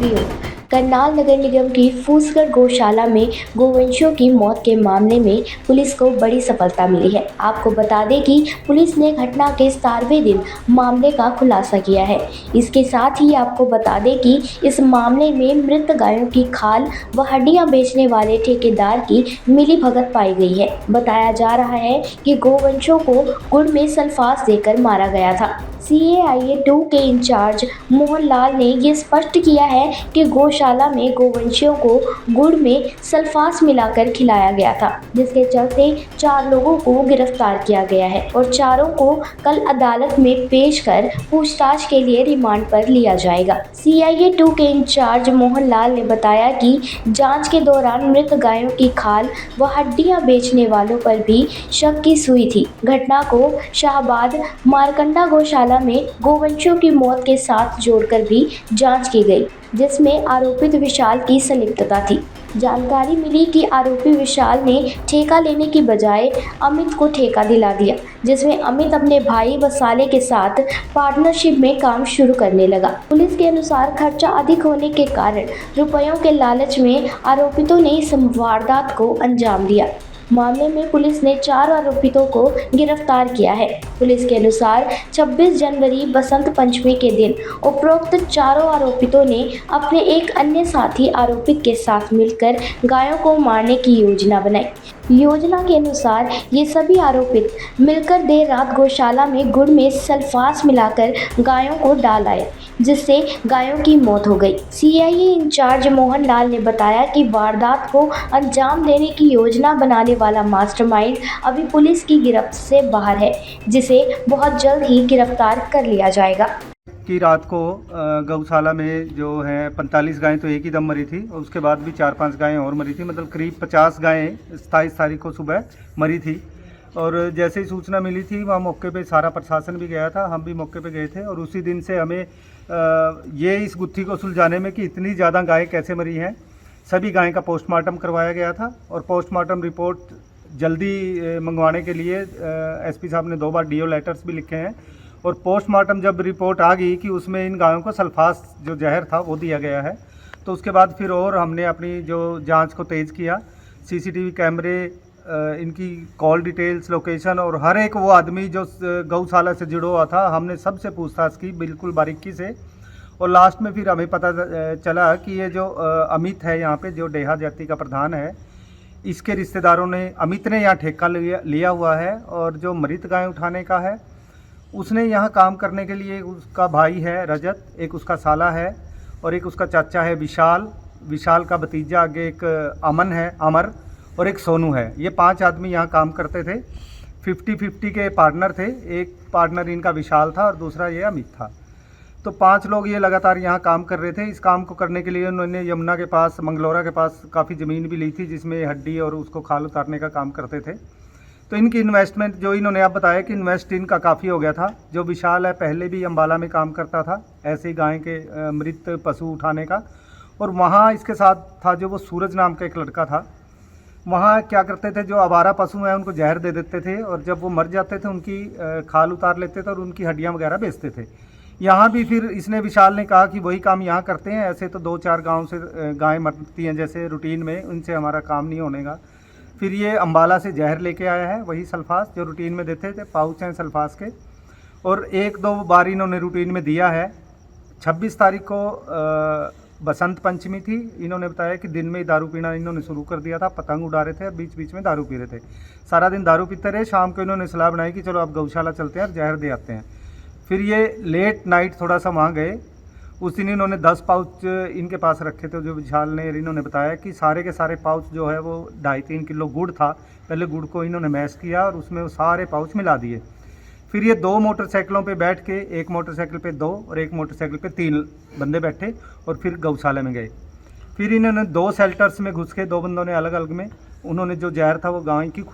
Bureau. Karnal नगर निगम की फूसगढ़ गौशाला में गोवंशों की मौत के मामले में पुलिस को बड़ी सफलता मिली है। आपको बता दें कि पुलिस ने घटना के 7वें दिन मामले का खुलासा किया है। इसके साथ ही आपको बता दें कि इस मामले में मृत गायों की खाल व हड्डियां बेचने वाले ठेकेदार की मिलीभगत पाई गई है। बताया जा रहा है कि गोवंशों को गुड़ में सल्फास देकर मारा गया था। CAIA 2 के इंचार्ज मोहन लाल ने ये स्पष्ट किया है कि गौशाला में गोवंशियों को गुड़ में सल्फास मिलाकर खिलाया गया था, जिसके चलते 4 लोगों को गिरफ्तार किया गया है और चारों को कल अदालत में पेश कर पूछताछ के लिए रिमांड पर लिया जाएगा। CAIA 2 के इंचार्ज मोहन लाल ने बताया कि जांच के दौरान मृत गायों की खाल व हड्डियां बेचने वालों पर भी शक की सुई थी। घटना को शाहबाद मारकंडा गौशाला में गोवंशों की मौत के साथ जोड़कर भी जांच की गई, जिसमें आरोपित विशाल की संलिप्तता थी। जानकारी मिली कि आरोपी विशाल ने ठेका लेने की बजाय अमित को ठेका दिला दिया, जिसमें अमित अपने भाई व साले के साथ पार्टनरशिप में काम शुरू करने लगा। पुलिस के अनुसार खर्चा अधिक होने के कारण रुपयों के लालच में आरोपितों ने इस वारदात को अंजाम दिया। मामले में पुलिस ने 4 आरोपितों को गिरफ्तार किया है। पुलिस के अनुसार 26 जनवरी बसंत पंचमी के दिन उपरोक्त चारों आरोपितों ने अपने एक अन्य साथी आरोपित के साथ मिलकर गायों को मारने की योजना बनाई। योजना के अनुसार ये सभी आरोपित मिलकर देर रात गौशाला में गुड़ में सल्फास मिलाकर गायों को डाल आए, जिससे गायों की मौत हो गई। CAIA इंचार्ज मोहन लाल ने बताया कि वारदात को अंजाम देने की योजना बनाने वाला मास्टरमाइंड अभी पुलिस की गिरफ्त से बाहर है, जिसे बहुत जल्द ही गिरफ्तार कर लिया जाएगा। कि रात को गौशाला में जो है 45 गायें तो एक ही दम मरी थी और उसके बाद भी 4-5 गायें और मरी थी, मतलब करीब 50 गायें 27 तारीख को सुबह मरी थी। और जैसे ही सूचना मिली थी वहाँ मौके पे सारा प्रशासन भी गया था, हम भी मौके पे गए थे और उसी दिन से हमें ये इस गुत्थी को सुलझाने में कि इतनी ज़्यादा गायें कैसे मरी हैं, सभी गायें का पोस्टमार्टम करवाया गया था और पोस्टमार्टम रिपोर्ट जल्दी मंगवाने के लिए SP साहब ने 2 बार DO लेटर्स भी लिखे हैं। और पोस्टमार्टम जब रिपोर्ट आ गई कि उसमें इन गायों को सल्फास जो जहर था वो दिया गया है, तो उसके बाद फिर और हमने अपनी जो जांच को तेज़ किया। CCTV कैमरे, इनकी कॉल डिटेल्स, लोकेशन और हर एक वो आदमी जो गौशाला से जुड़ा हुआ था, हमने सबसे पूछताछ की बिल्कुल बारीकी से। और लास्ट में फिर हमें पता चला कि ये जो अमित है यहाँ पे, जो डेहा जाति का प्रधान है, इसके रिश्तेदारों ने, अमित ने यहाँ ठेका लिया हुआ है और जो मृत गाय उठाने का है उसने यहाँ काम करने के लिए उसका भाई है रजत, एक उसका साला है और एक उसका चाचा है विशाल का भतीजा आगे एक अमन है, अमर, और एक सोनू है। ये 5 आदमी यहाँ काम करते थे। 50-50 के पार्टनर थे, एक पार्टनर इनका विशाल था और दूसरा ये अमित था। तो 5 लोग ये लगातार यहाँ काम कर रहे थे। इस काम को करने के लिए उन्होंने यमुना के पास, मंगलौरा के पास काफ़ी ज़मीन भी ली थी, जिसमें हड्डी और उसको खाल उतारने का काम करते थे। तो इनकी इन्वेस्टमेंट जो इन्होंने आप बताया कि इन्वेस्ट इनका काफ़ी हो गया था। जो विशाल है पहले भी अम्बाला में काम करता था ऐसे ही गाय के मृत पशु उठाने का, और वहाँ इसके साथ था जो वो सूरज नाम का एक लड़का था। वहाँ क्या करते थे, जो आवारा पशु हैं उनको जहर दे देते थे और जब वो मर जाते थे उनकी खाल उतार लेते थे और उनकी हड्डियाँ वगैरह बेचते थे। यहाँ भी फिर इसने, विशाल ने कहा कि वही काम यहाँ करते हैं, ऐसे तो 2-4 गाँव से गायें मरती हैं जैसे रूटीन में, उनसे हमारा काम नहीं होनेगा। फिर ये अम्बाला से जहर लेके आया है, वही सल्फास जो रूटीन में देते थे, पाउच हैं सल्फास के, और 1-2 बार इन्होंने रूटीन में दिया है। 26 तारीख को बसंत पंचमी थी। इन्होंने बताया कि दिन में दारू पीना इन्होंने शुरू कर दिया था, पतंग उड़ा रहे थे और बीच बीच में दारू पी रहे थे। सारा दिन दारू पीते रहे। शाम को इन्होंने सलाह बनाई कि चलो अब गौशाला चलते हैं और जहर दे आते हैं। फिर ये लेट नाइट थोड़ा सा वहाँ गए। उस दिन इन्होंने 10 पाउच इनके पास रखे थे, जो विशाल ने, इन्होंने बताया कि सारे के सारे पाउच जो है वो 2.5-3 किलो गुड़ था। पहले गुड़ को इन्होंने मैश किया और उसमें वो सारे पाउच मिला दिए। फिर ये 2 मोटरसाइकिलों पे बैठ के, एक मोटरसाइकिल पे 2 और एक मोटरसाइकिल पे 3 बंदे बैठे और फिर गौशाला में गए। फिर इन्होंने 2 शेल्टर्स में घुस के 2 बंदों ने अलग अलग में, उन्होंने जो जहर था वो गाय की खुर